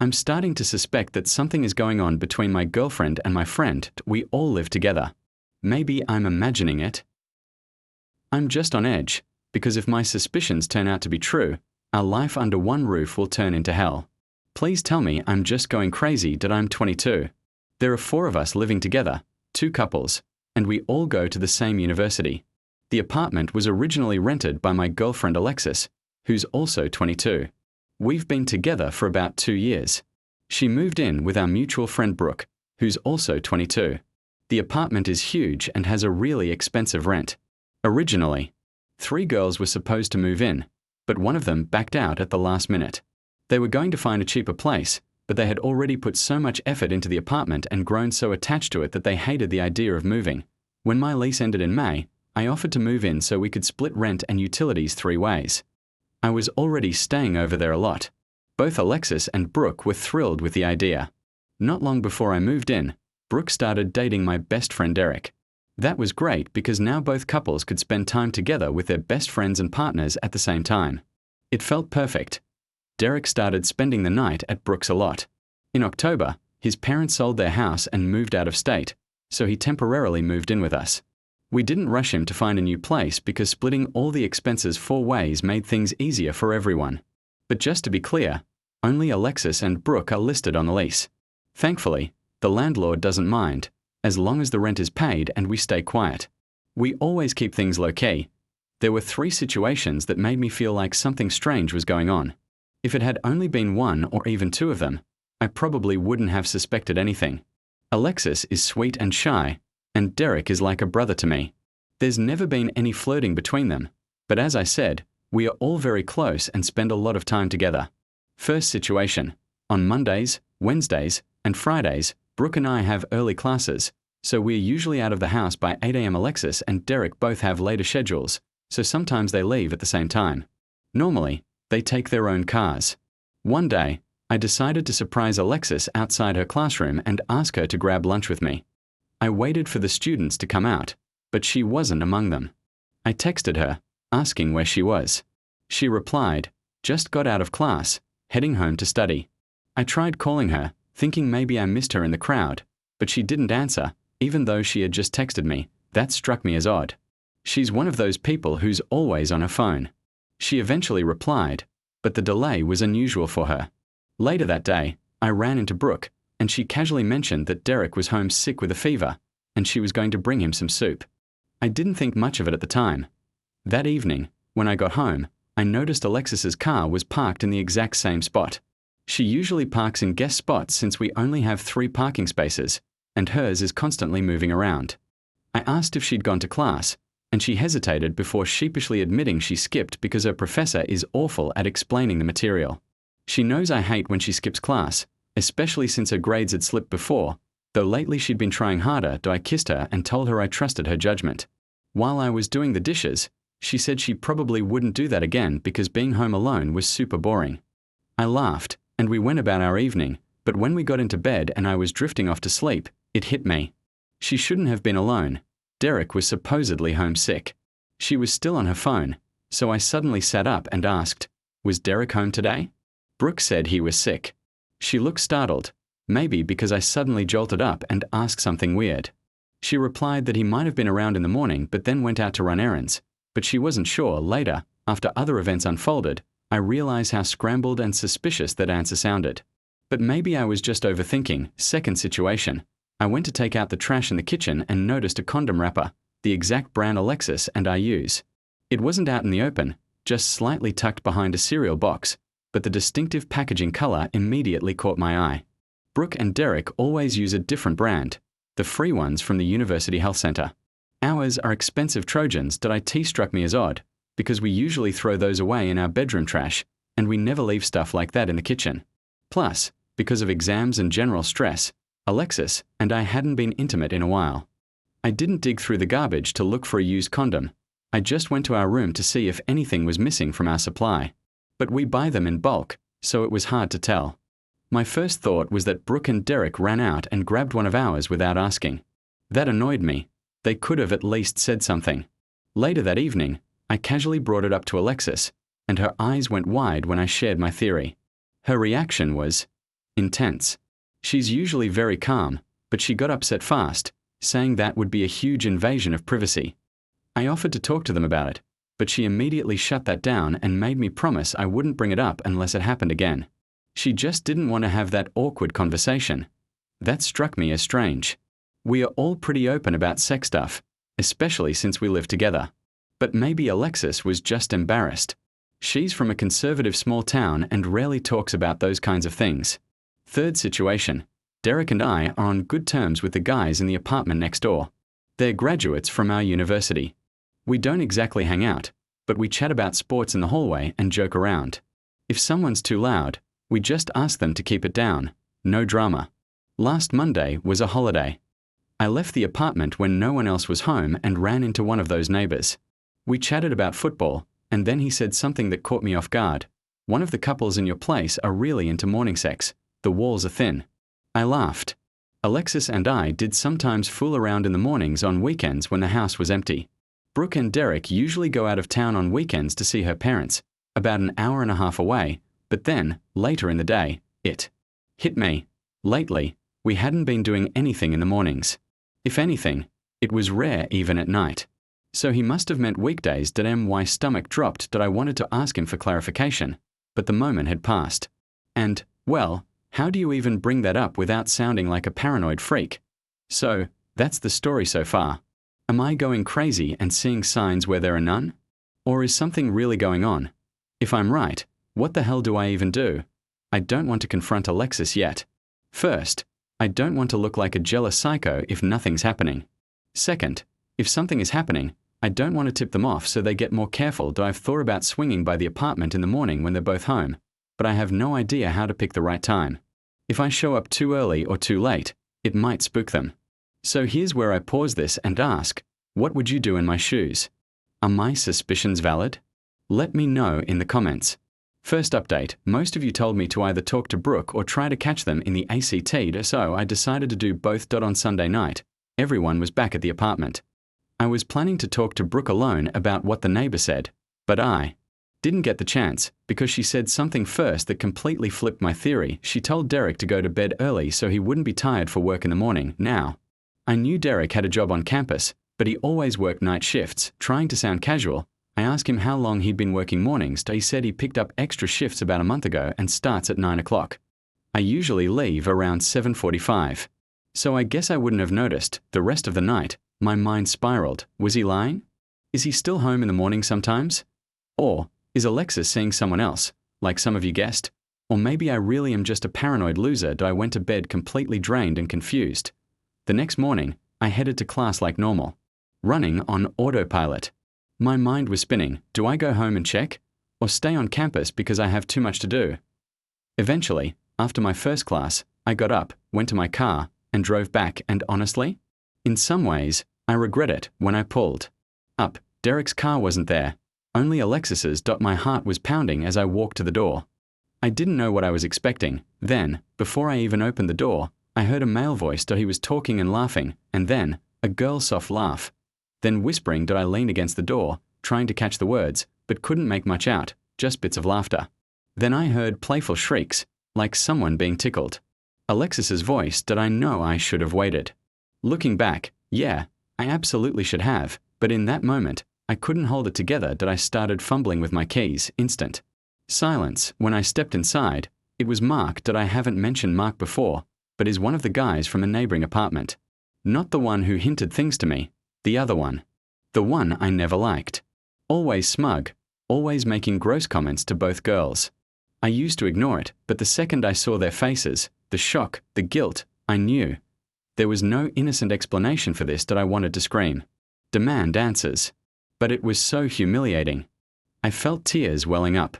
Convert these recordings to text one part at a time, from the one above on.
I'm starting to suspect that something is going on between my girlfriend and my friend. We all live together. Maybe I'm imagining it. I'm just on edge, because if my suspicions turn out to be true, our life under one roof will turn into hell. Please tell me I'm just going crazy that I'm 22. There are 4 of us living together, 2 couples, and we all go to the same university. The apartment was originally rented by my girlfriend Alexis, who's also 22. We've been together for about 2 years. She moved in with our mutual friend Brooke, who's also 22. The apartment is huge and has a really expensive rent. Originally, 3 girls were supposed to move in, but one of them backed out at the last minute. They were going to find a cheaper place, but they had already put so much effort into the apartment and grown so attached to it that they hated the idea of moving. When my lease ended in May, I offered to move in so we could split rent and utilities 3 ways. I was already staying over there a lot. Both Alexis and Brooke were thrilled with the idea. Not long before I moved in, Brooke started dating my best friend Derek. That was great because now both couples could spend time together with their best friends and partners at the same time. It felt perfect. Derek started spending the night at Brooke's a lot. In October, his parents sold their house and moved out of state, so he temporarily moved in with us. We didn't rush him to find a new place because splitting all the expenses 4 ways made things easier for everyone. But just to be clear, only Alexis and Brooke are listed on the lease. Thankfully, the landlord doesn't mind, as long as the rent is paid and we stay quiet. We always keep things low-key. There were 3 situations that made me feel like something strange was going on. If it had only been 1 or even 2 of them, I probably wouldn't have suspected anything. Alexis is sweet and shy, and Derek is like a brother to me. There's never been any flirting between them, but as I said, we are all very close and spend a lot of time together. First situation. On Mondays, Wednesdays, and Fridays, Brooke and I have early classes, so we're usually out of the house by 8 a.m. Alexis and Derek both have later schedules, so sometimes they leave at the same time. Normally, they take their own cars. One day, I decided to surprise Alexis outside her classroom and ask her to grab lunch with me. I waited for the students to come out, but she wasn't among them. I texted her, asking where she was. She replied, "Just got out of class, heading home to study." I tried calling her, thinking maybe I missed her in the crowd, but she didn't answer, even though she had just texted me. That struck me as odd. She's one of those people who's always on her phone. She eventually replied, but the delay was unusual for her. Later that day, I ran into Brooke, and she casually mentioned that Derek was home sick with a fever, and she was going to bring him some soup. I didn't think much of it at the time. That evening, when I got home, I noticed Alexis's car was parked in the exact same spot. She usually parks in guest spots since we only have 3 parking spaces, and hers is constantly moving around. I asked if she'd gone to class, and she hesitated before sheepishly admitting she skipped because her professor is awful at explaining the material. She knows I hate when she skips class, especially since her grades had slipped before, though lately she'd been trying harder. I kissed her and told her I trusted her judgment. While I was doing the dishes, she said she probably wouldn't do that again because being home alone was super boring. I laughed, and we went about our evening, but when we got into bed and I was drifting off to sleep, it hit me. She shouldn't have been alone. Derek was supposedly homesick. She was still on her phone, so I suddenly sat up and asked, "Was Derek home today?" Brooke said he was sick. She looked startled, maybe because I suddenly jolted up and asked something weird. She replied that he might have been around in the morning but then went out to run errands, but she wasn't sure. Later, after other events unfolded, I realized how scrambled and suspicious that answer sounded. But maybe I was just overthinking. Second situation. I went to take out the trash in the kitchen and noticed a condom wrapper, the exact brand Alexis and I use. It wasn't out in the open, just slightly tucked behind a cereal box, but the distinctive packaging color immediately caught my eye. Brooke and Derek always use a different brand, the free ones from the University Health Center. Ours are expensive Trojans. It struck me as odd, because we usually throw those away in our bedroom trash, and we never leave stuff like that in the kitchen. Plus, because of exams and general stress, Alexis and I hadn't been intimate in a while. I didn't dig through the garbage to look for a used condom. I just went to our room to see if anything was missing from our supply. But we buy them in bulk, so it was hard to tell. My first thought was that Brooke and Derek ran out and grabbed one of ours without asking. That annoyed me. They could have at least said something. Later that evening, I casually brought it up to Alexis, and her eyes went wide when I shared my theory. Her reaction was, Intense. She's usually very calm, but she got upset fast, saying that would be a huge invasion of privacy. I offered to talk to them about it, but she immediately shut that down and made me promise I wouldn't bring it up unless it happened again. She just didn't want to have that awkward conversation. That struck me as strange. We are all pretty open about sex stuff, especially since we live together. But maybe Alexis was just embarrassed. She's from a conservative small town and rarely talks about those kinds of things. Third situation. Derek and I are on good terms with the guys in the apartment next door. They're graduates from our university. We don't exactly hang out, but we chat about sports in the hallway and joke around. If someone's too loud, we just ask them to keep it down. No drama. Last Monday was a holiday. I left the apartment when no one else was home and ran into one of those neighbors. We chatted about football, and then he said something that caught me off guard. One of the couples in your place are really into morning sex. The walls are thin. I laughed. Alexis and I did sometimes fool around in the mornings on weekends when the house was empty. Brooke and Derek usually go out of town on weekends to see her parents, about an hour and a half away, but then, later in the day, it hit me. Lately, we hadn't been doing anything in the mornings. If anything, it was rare even at night. So he must have meant weekdays. My stomach dropped that I wanted to ask him for clarification, but the moment had passed. And, well, how do you even bring that up without sounding like a paranoid freak? So, that's the story so far. Am I going crazy and seeing signs where there are none? Or is something really going on? If I'm right, what the hell do I even do? I don't want to confront Alexis yet. First, I don't want to look like a jealous psycho if nothing's happening. Second, if something is happening, I don't want to tip them off so they get more careful. I've thought about swinging by the apartment in the morning when they're both home, but I have no idea how to pick the right time. If I show up too early or too late, it might spook them. So here's where I pause this and ask, what would you do in my shoes? Are my suspicions valid? Let me know in the comments. First update, most of you told me to either talk to Brooke or try to catch them in the ACT, so I decided to do both. On Sunday night, everyone was back at the apartment. I was planning to talk to Brooke alone about what the neighbor said, but I didn't get the chance because she said something first that completely flipped my theory. She told Derek to go to bed early so he wouldn't be tired for work in the morning. Now, I knew Derek had a job on campus, but he always worked night shifts. Trying to sound casual, I asked him how long he'd been working mornings. He said he picked up extra shifts about a month ago and starts at 9 o'clock. I usually leave around 7:45. So I guess I wouldn't have noticed. The rest of the night, my mind spiraled. Was he lying? Is he still home in the morning sometimes? Or is Alexis seeing someone else, like some of you guessed? Or maybe I really am just a paranoid loser. I went to bed completely drained and confused. The next morning, I headed to class like normal, running on autopilot. My mind was spinning. Do I go home and check? Or stay on campus because I have too much to do? Eventually, after my first class, I got up, went to my car, and drove back, and honestly, in some ways, I regret it. When I pulled up, Derek's car wasn't there, only Alexis's. My heart was pounding as I walked to the door. I didn't know what I was expecting. Then, before I even opened the door, I heard a male voice. He was talking and laughing, and then, a girl's soft laugh. Then whispering. I leaned against the door, trying to catch the words, but couldn't make much out, just bits of laughter. Then I heard playful shrieks, like someone being tickled. Alexis's voice. I know I should have waited. Looking back, yeah, I absolutely should have, but in that moment, I couldn't hold it together. I started fumbling with my keys. Instant silence. When I stepped inside, it was Mark. I haven't mentioned Mark before, but is one of the guys from a neighboring apartment. Not the one who hinted things to me, the other one. The one I never liked. Always smug, always making gross comments to both girls. I used to ignore it, but the second I saw their faces, the shock, the guilt, I knew. There was no innocent explanation for this. I wanted to scream, demand answers. But it was so humiliating. I felt tears welling up.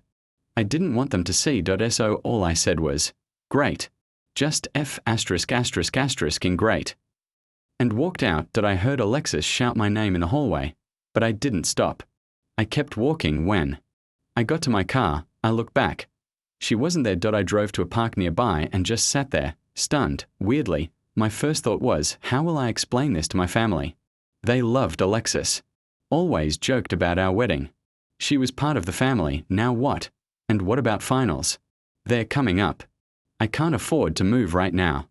I didn't want them to see. So all I said was, great. Just F*** in great. And walked out. I heard Alexis shout my name in the hallway, but I didn't stop. I kept walking. When I got to my car, I looked back. She wasn't there. I drove to a park nearby and just sat there, stunned. Weirdly, my first thought was, how will I explain this to my family? They loved Alexis. Always joked about our wedding. She was part of the family. Now what? And what about finals? They're coming up. I can't afford to move right now.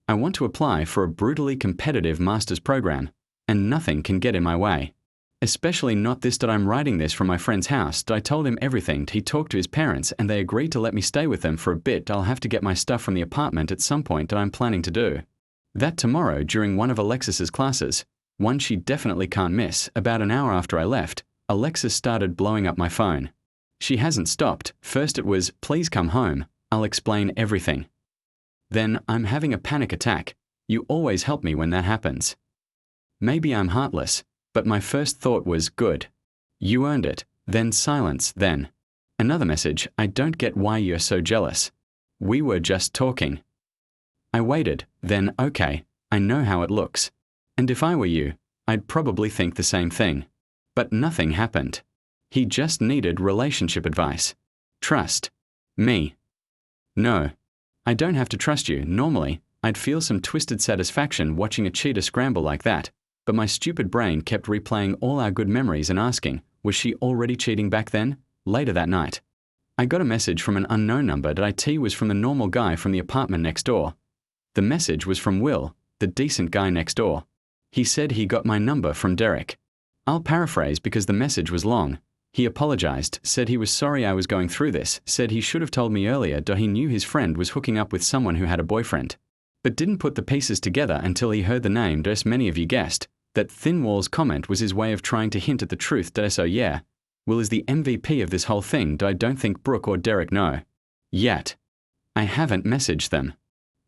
I want to apply for a brutally competitive master's program, and nothing can get in my way. Especially not this. I'm writing this from my friend's house. I told him everything. He talked to his parents and they agreed to let me stay with them for a bit. I'll have to get my stuff from the apartment at some point that I'm planning to do that tomorrow during one of Alexis's classes, one she definitely can't miss. About an hour after I left, Alexis started blowing up my phone. She hasn't stopped. First it was, please come home, I'll explain everything. Then, I'm having a panic attack. You always help me when that happens. Maybe I'm heartless, but my first thought was, good. You earned it. Then silence. Then another message, I don't get why you're so jealous. We were just talking. I waited. Then, okay, I know how it looks. And if I were you, I'd probably think the same thing. But nothing happened. He just needed relationship advice. Trust me. No, I don't have to trust you. Normally, I'd feel some twisted satisfaction watching a cheater scramble like that, but my stupid brain kept replaying all our good memories and asking, was she already cheating back then? Later that night, I got a message from an unknown number that IT was from the normal guy from the apartment next door. The message was from Will, the decent guy next door. He said he got my number from Derek. I'll paraphrase because the message was long. He apologized, said he was sorry I was going through this, said he should have told me earlier that he knew his friend was hooking up with someone who had a boyfriend, but didn't put the pieces together until he heard the name. As many of you guessed, that Thin Wall's comment was his way of trying to hint at the truth. So yeah, Will is the MVP of this whole thing. I don't think Brooke or Derek know. Yet. I haven't messaged them.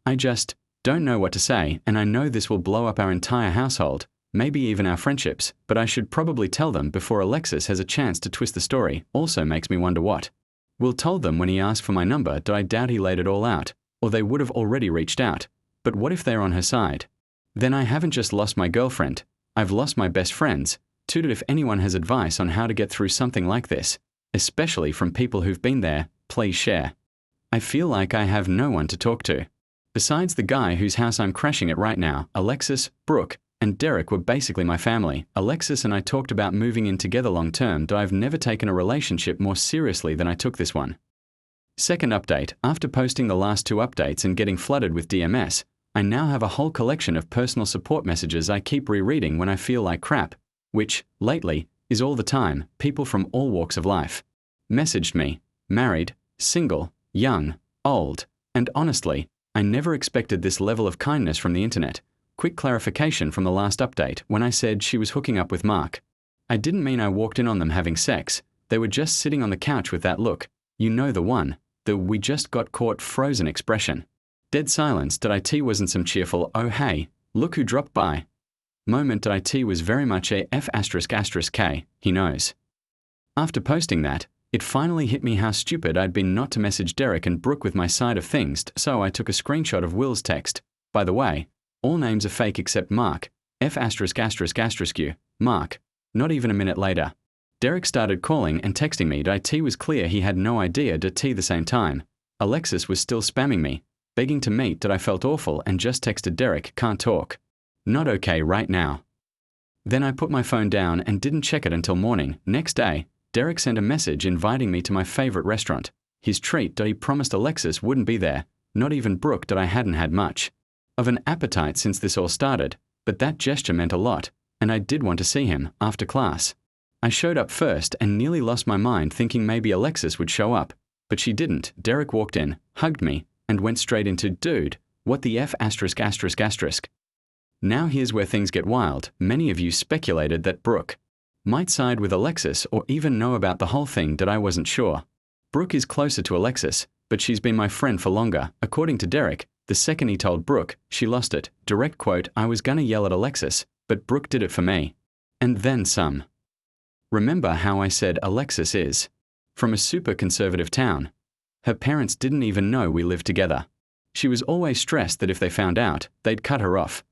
I just don't know what to say, and I know this will blow up our entire household, maybe even our friendships, but I should probably tell them before Alexis has a chance to twist the story. Also makes me wonder what Will told them when he asked for my number. I doubt he laid it all out, or they would have already reached out. But what if they're on her side? Then I haven't just lost my girlfriend, I've lost my best friends. Tooted. If anyone has advice on how to get through something like this, especially from people who've been there, please share. I feel like I have no one to talk to. Besides the guy whose house I'm crashing at right now, Alexis, Brooke, and Derek were basically my family. Alexis and I talked about moving in together long term. I've never taken a relationship more seriously than I took this one. Second update, after posting the last 2 updates and getting flooded with DMS, I now have a whole collection of personal support messages I keep rereading when I feel like crap, which, lately, is all the time. People from all walks of life messaged me, married, single, young, old, and honestly, I never expected this level of kindness from the internet. Quick clarification from the last update when I said she was hooking up with Mark. I didn't mean I walked in on them having sex. They were just sitting on the couch with that look. You know, the one, the we just got caught frozen expression. Dead silence. IT wasn't some cheerful, oh hey, look who dropped by moment. IT was very much a F***K, he knows. After posting that, it finally hit me how stupid I'd been not to message Derek and Brooke with my side of things, so I took a screenshot of Will's text. By the way, all names are fake except Mark, F***U, Mark. Not even a minute later, Derek started calling and texting me. IT was clear he had no idea. The same time, Alexis was still spamming me, begging to meet. I felt awful and just texted Derek, can't talk. Not okay right now. Then I put my phone down and didn't check it until morning. Next day, Derek sent a message inviting me to my favorite restaurant. His treat. He promised Alexis wouldn't be there, not even Brooke. I hadn't had much of an appetite since this all started, but that gesture meant a lot, and I did want to see him after class. I showed up first and nearly lost my mind thinking maybe Alexis would show up, but she didn't. Derek walked in, hugged me, and went straight into, dude, what the F***. Now here's where things get wild. Many of you speculated that Brooke might side with Alexis or even know about the whole thing. I wasn't sure. Brooke is closer to Alexis, but she's been my friend for longer. According to Derek, the second he told Brooke, she lost it. Direct quote, I was gonna yell at Alexis, but Brooke did it for me. And then some. Remember how I said Alexis is from a super conservative town. Her parents didn't even know we lived together. She was always stressed that if they found out, they'd cut her off.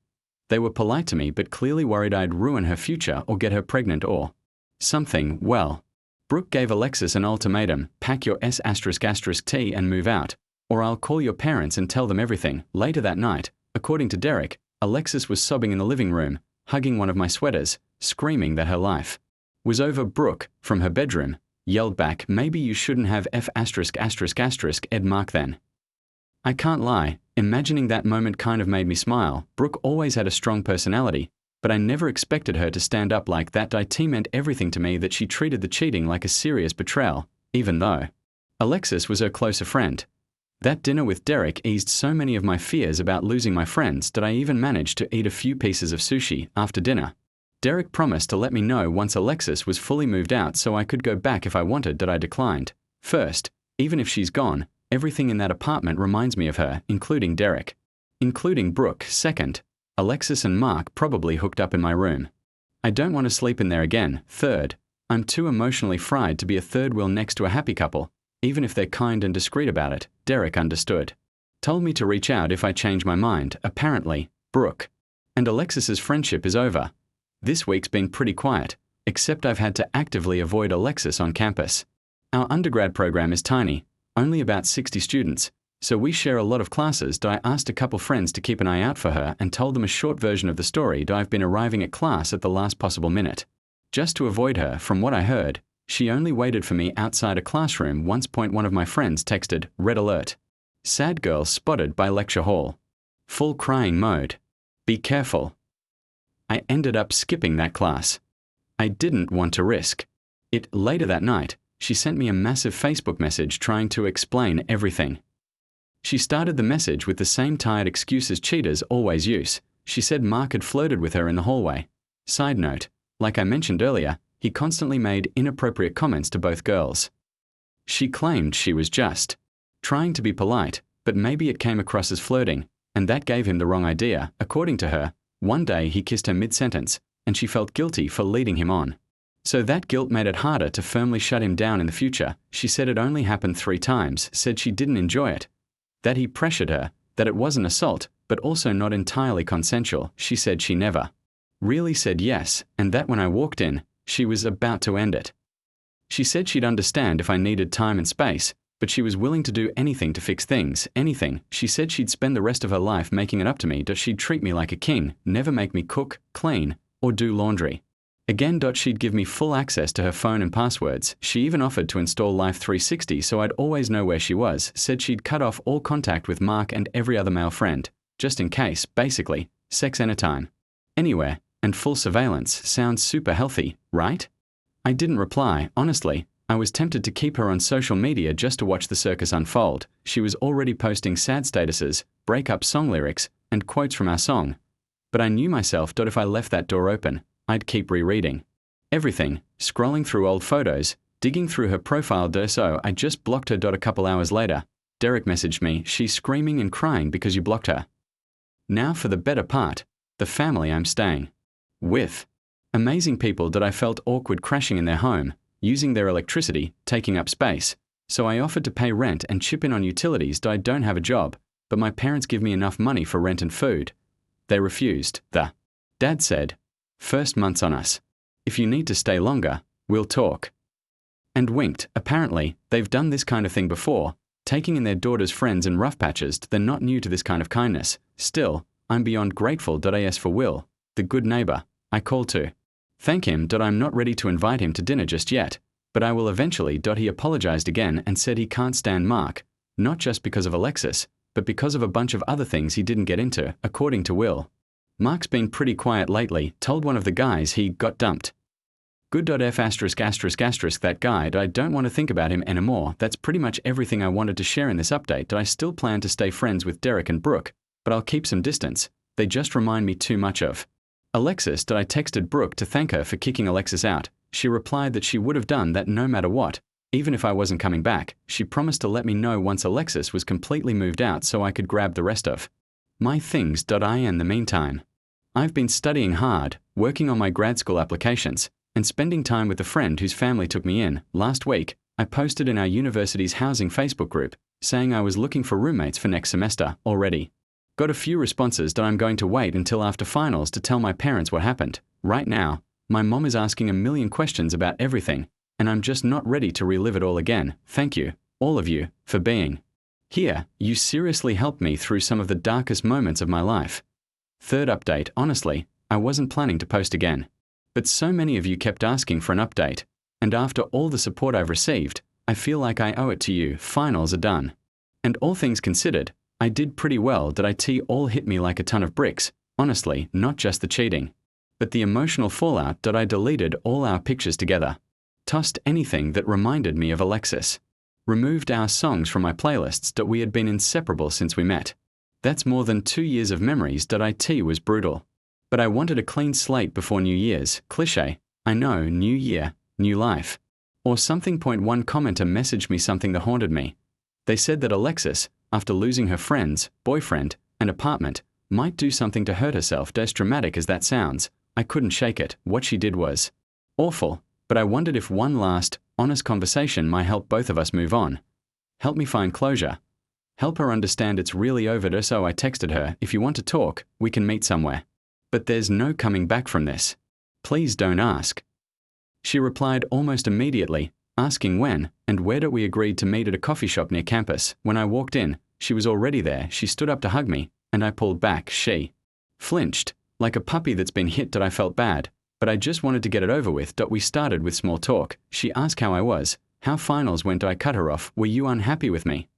They were polite to me but clearly worried I'd ruin her future or get her pregnant or something. Well, Brooke gave Alexis an ultimatum, pack your S***T and move out, or I'll call your parents and tell them everything. Later that night, according to Derek, Alexis was sobbing in the living room, hugging one of my sweaters, screaming that her life was over. Brooke, from her bedroom, yelled back, maybe you shouldn't have F***Ed Mark then. I can't lie, imagining that moment kind of made me smile. Brooke always had a strong personality, but I never expected her to stand up like that. It meant everything to me that she treated the cheating like a serious betrayal, even though Alexis was her closer friend. That dinner with Derek eased so many of my fears about losing my friends that I even managed to eat a few pieces of sushi after dinner. Derek promised to let me know once Alexis was fully moved out so I could go back if I wanted. That I declined. First, even if she's gone, everything in that apartment reminds me of her, including Derek. Including Brooke. Second, Alexis and Mark probably hooked up in my room. I don't want to sleep in there again. Third, I'm too emotionally fried to be a third wheel next to a happy couple, even if they're kind and discreet about it. Derek understood. Told me to reach out if I change my mind. Apparently, Brooke and Alexis's friendship is over. This week's been pretty quiet, except I've had to actively avoid Alexis on campus. Our undergrad program is tiny, only about 60 students, so we share a lot of classes. I asked a couple friends to keep an eye out for her and told them a short version of the story. I've been arriving at class at the last possible minute. Just to avoid her. From what I heard, she only waited for me outside a classroom once. One of my friends texted, "Red alert. Sad girl spotted by lecture hall. Full crying mode. Be careful." I ended up skipping that class. I didn't want to risk it. Later that night, she sent me a massive Facebook message trying to explain everything. She started the message with the same tired excuses cheaters always use. She said Mark had flirted with her in the hallway. Side note, like I mentioned earlier, he constantly made inappropriate comments to both girls. She claimed she was just trying to be polite, but maybe it came across as flirting, and that gave him the wrong idea. According to her, one day he kissed her mid-sentence, and she felt guilty for leading him on. So that guilt made it harder to firmly shut him down in the future. She said it only happened 3 times, said she didn't enjoy it, that he pressured her, that it wasn't assault, but also not entirely consensual. She said she never really said yes, and that when I walked in, she was about to end it. She said she'd understand if I needed time and space, but she was willing to do anything to fix things, anything. She said she'd spend the rest of her life making it up to me, that she'd treat me like a king, never make me cook, clean, or do laundry. Again, she'd give me full access to her phone and passwords. She even offered to install Life 360 so I'd always know where she was. Said she'd cut off all contact with Mark and every other male friend, just in case. Basically, sex anytime, anywhere, and full surveillance. Sounds super healthy, right? I didn't reply. Honestly, I was tempted to keep her on social media just to watch the circus unfold. She was already posting sad statuses, breakup song lyrics, and quotes from our song. But I knew myself that if I left that door open, I'd keep rereading everything, scrolling through old photos, digging through her profile. So I just blocked her. A couple hours later, Derek messaged me, "She's screaming and crying because you blocked her." Now for the better part, the family I'm staying with. Amazing people that I felt awkward crashing in their home, using their electricity, taking up space. So I offered to pay rent and chip in on utilities. I don't have a job, but my parents give me enough money for rent and food. They refused. The dad said, "First month's on us. If you need to stay longer, we'll talk." And winked. Apparently, they've done this kind of thing before, taking in their daughter's friends in rough patches. They're not new to this kind of kindness. Still, I'm beyond grateful. As for Will, the good neighbor, I called to thank him. I'm not ready to invite him to dinner just yet, but I will eventually. He apologized again and said he can't stand Mark, not just because of Alexis, but because of a bunch of other things he didn't get into. According to Will, Mark's been pretty quiet lately. Told one of the guys he got dumped. Good. F asterisk asterisk asterisk that guy. I don't want to think about him anymore. That's pretty much everything I wanted to share in this update. I still plan to stay friends with Derek and Brooke, but I'll keep some distance. They just remind me too much of Alexis. I texted Brooke to thank her for kicking Alexis out. She replied that she would have done that no matter what, even if I wasn't coming back. She promised to let me know once Alexis was completely moved out so I could grab the rest of my things. In the meantime, I've been studying hard, working on my grad school applications, and spending time with a friend whose family took me in. Last week, I posted in our university's housing Facebook group, saying I was looking for roommates for next semester already. Got a few responses. I'm going to wait until after finals to tell my parents what happened. Right now, my mom is asking a million questions about everything, and I'm just not ready to relive it all again. Thank you, all of you, for being here. You seriously helped me through some of the darkest moments of my life. Third update. Honestly, I wasn't planning to post again, but so many of you kept asking for an update, and after all the support I've received, I feel like I owe it to you. Finals are done, and all things considered, I did pretty well. It all hit me like a ton of bricks, honestly, not just the cheating. But the emotional fallout. I deleted all our pictures together. Tossed anything that reminded me of Alexis. Removed our songs from my playlists. We had been inseparable since we met. That's more than 2 years of memories. It was brutal. But I wanted a clean slate before New Year's. Cliché. I know, new year, new life. Or something. One commenter messaged me something that haunted me. They said that Alexis, after losing her friends, boyfriend, and apartment, might do something to hurt herself. As dramatic as that sounds, I couldn't shake it. What she did was awful, but I wondered if one last, honest conversation might help both of us move on. Help me find closure. Help her understand it's really over. So I texted her, if you want to talk, we can meet somewhere. But there's no coming back from this. Please don't ask. She replied almost immediately, asking when and where. We agreed to meet at a coffee shop near campus. When I walked in, she was already there. She stood up to hug me, and I pulled back. She flinched, like a puppy that's been hit. I felt bad, but I just wanted to get it over with. We started with small talk. She asked how I was, how finals went. I cut her off. Were you unhappy with me?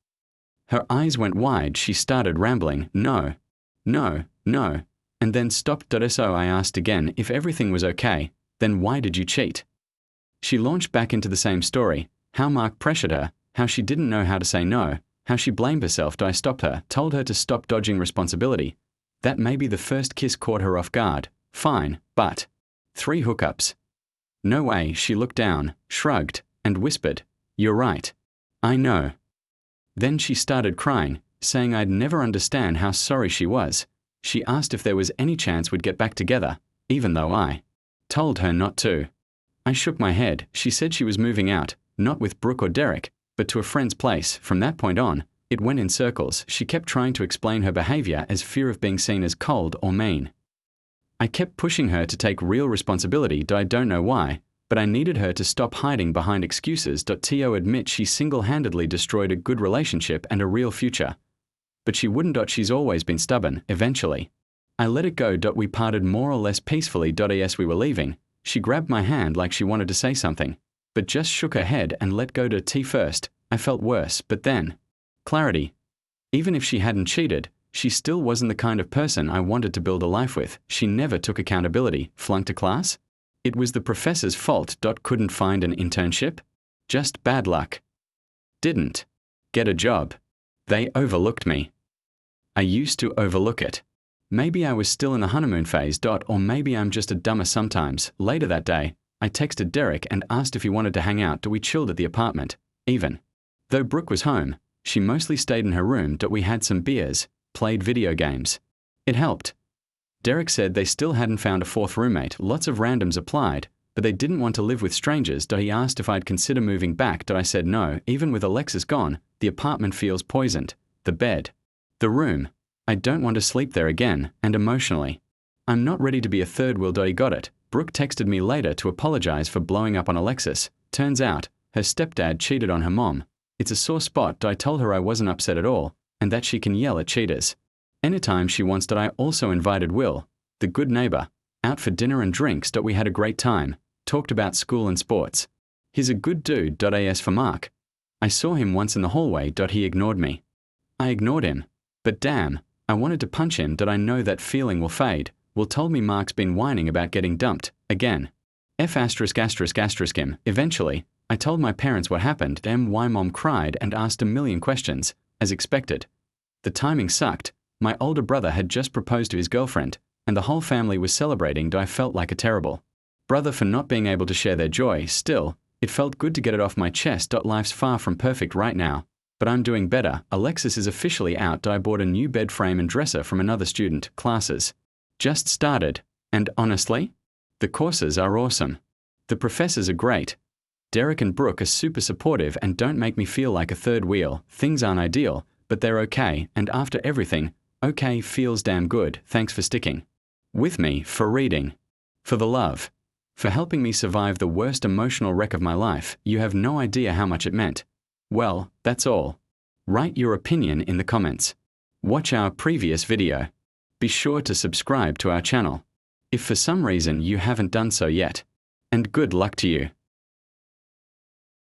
Her eyes went wide. She started rambling. No, and then stopped. So I asked again if everything was okay. Then why did you cheat? She launched back into the same story, how Mark pressured her, how she didn't know how to say no, how she blamed herself. I stopped her, told her to stop dodging responsibility. That maybe the first kiss caught her off guard. Fine, but 3 hookups. No way. She looked down, shrugged, and whispered, "You're right. I know." Then she started crying, saying I'd never understand how sorry she was. She asked if there was any chance we'd get back together, even though I told her not to. I shook my head. She said she was moving out, not with Brooke or Derek, but to a friend's place. From that point on, it went in circles. She kept trying to explain her behavior as fear of being seen as cold or mean. I kept pushing her to take real responsibility. I don't know why, but I needed her to stop hiding behind excuses. To admit she single-handedly destroyed a good relationship and a real future. But she wouldn't. She's always been stubborn. Eventually, I let it go. We parted more or less peacefully. As we were leaving, she grabbed my hand like she wanted to say something, but just shook her head and let go. First, I felt worse, but then, clarity. Even if she hadn't cheated, she still wasn't the kind of person I wanted to build a life with. She never took accountability. Flunked a class? It was the professor's fault. Couldn't find an internship? Just bad luck. Didn't get a job. They overlooked me. I used to overlook it. Maybe I was still in the honeymoon phase. Or maybe I'm just a dumber sometimes. Later that day, I texted Derek and asked if he wanted to hang out. We chilled at the apartment. Even though Brooke was home, she mostly stayed in her room. We had some beers, played video games. It helped. Derek said they still hadn't found a 4th roommate. Lots of randoms applied, but they didn't want to live with strangers. He asked if I'd consider moving back. I said no. Even with Alexis gone, the apartment feels poisoned. The bed. The room. I don't want to sleep there again, and emotionally, I'm not ready to be a third wheel. He got it. Brooke texted me later to apologize for blowing up on Alexis. Turns out, her stepdad cheated on her mom. It's a sore spot. I told her I wasn't upset at all, and that she can yell at cheaters anytime she wants. I also invited Will, the good neighbor, out for dinner and drinks. We had a great time, talked about school and sports. He's a good dude. As for Mark, I saw him once in the hallway. He ignored me. I ignored him, but damn, I wanted to punch him. I know that feeling will fade. Will told me Mark's been whining about getting dumped, again. Him. Eventually, I told my parents what happened. My mom cried and asked a million questions, as expected. The timing sucked. My older brother had just proposed to his girlfriend, and the whole family was celebrating. I felt like a terrible brother for not being able to share their joy. Still, it felt good to get it off my chest. Life's far from perfect right now, but I'm doing better. Alexis is officially out. I bought a new bed frame and dresser from another student. Classes just started, and honestly, the courses are awesome. The professors are great. Derek and Brooke are super supportive and don't make me feel like a third wheel. Things aren't ideal, but they're okay, and after everything, okay feels damn good. Thanks for sticking with me, for reading, for the love, for helping me survive the worst emotional wreck of my life. You have no idea how much it meant. Well, that's all. Write your opinion in the comments. Watch our previous video. Be sure to subscribe to our channel if for some reason you haven't done so yet. And good luck to you.